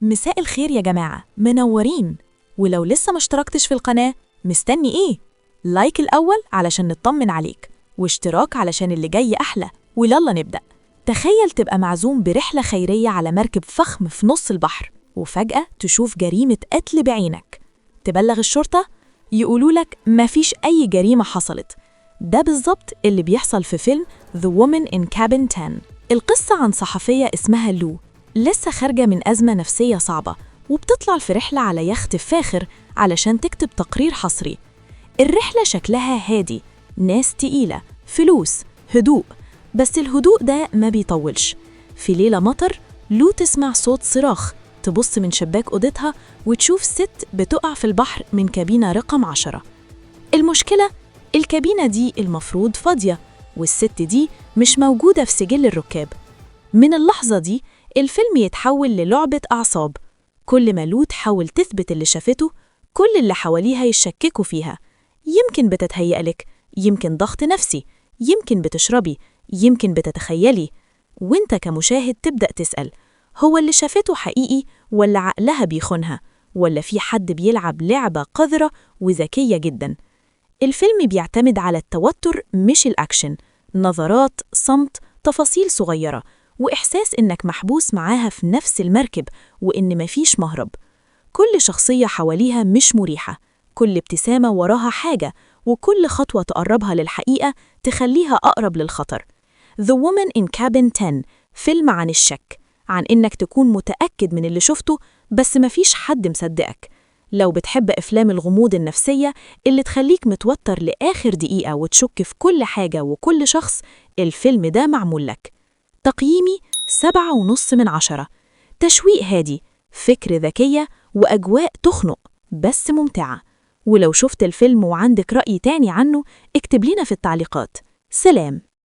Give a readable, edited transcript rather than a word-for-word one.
مساء الخير يا جماعة، منورين. ولو لسه ما اشتركتش في القناة، مستني ايه؟ لايك الأول علشان نطمن عليك، واشتراك علشان اللي جاي أحلى. ويلا نبدأ. تخيل تبقى معزوم برحلة خيرية على مركب فخم في نص البحر، وفجأة تشوف جريمة قتل بعينك. تبلغ الشرطة، يقولولك مفيش أي جريمة حصلت. ده بالظبط اللي بيحصل في فيلم The Woman in Cabin 10. القصة عن صحفية اسمها لو، لسه خارجة من أزمة نفسية صعبة، وبتطلع في رحلة على يخت فاخر علشان تكتب تقرير حصري. الرحلة شكلها هادي، ناس تقيلة، فلوس، هدوء. بس الهدوء ده ما بيطولش. في ليلة مطر، لو تسمع صوت صراخ، تبص من شباك أوضتها وتشوف ست بتقع في البحر من كابينة رقم 10. المشكلة، الكابينة دي المفروض فاضية، والست دي مش موجودة في سجل الركاب. من اللحظة دي الفيلم يتحول للعبة أعصاب. كل ما لو تحاول تثبت اللي شافته، كل اللي حواليها يشككوا فيها. يمكن بتتهيألك، يمكن ضغط نفسي، يمكن بتشربي، يمكن بتتخيلي. وانت كمشاهد تبدأ تسأل، هو اللي شافته حقيقي ولا عقلها بيخونها، ولا في حد بيلعب لعبة قذرة وذكية جدا؟ الفيلم بيعتمد على التوتر مش الأكشن، نظرات، صمت، تفاصيل صغيرة، وإحساس إنك محبوس معاها في نفس المركب، وإن مفيش مهرب. كل شخصية حواليها مش مريحة، كل ابتسامة وراها حاجة، وكل خطوة تقربها للحقيقة تخليها أقرب للخطر. The Woman in Cabin 10 فيلم عن الشك، عن إنك تكون متأكد من اللي شفته بس مفيش حد مصدقك. لو بتحب أفلام الغموض النفسية اللي تخليك متوتر لآخر دقيقة وتشك في كل حاجة وكل شخص، الفيلم ده معمول لك. تقييمي 7.5/10. تشويق هادي، فكر ذكية، وأجواء تخنق بس ممتعة. ولو شفت الفيلم وعندك رأي تاني عنه، اكتب لنا في التعليقات. سلام.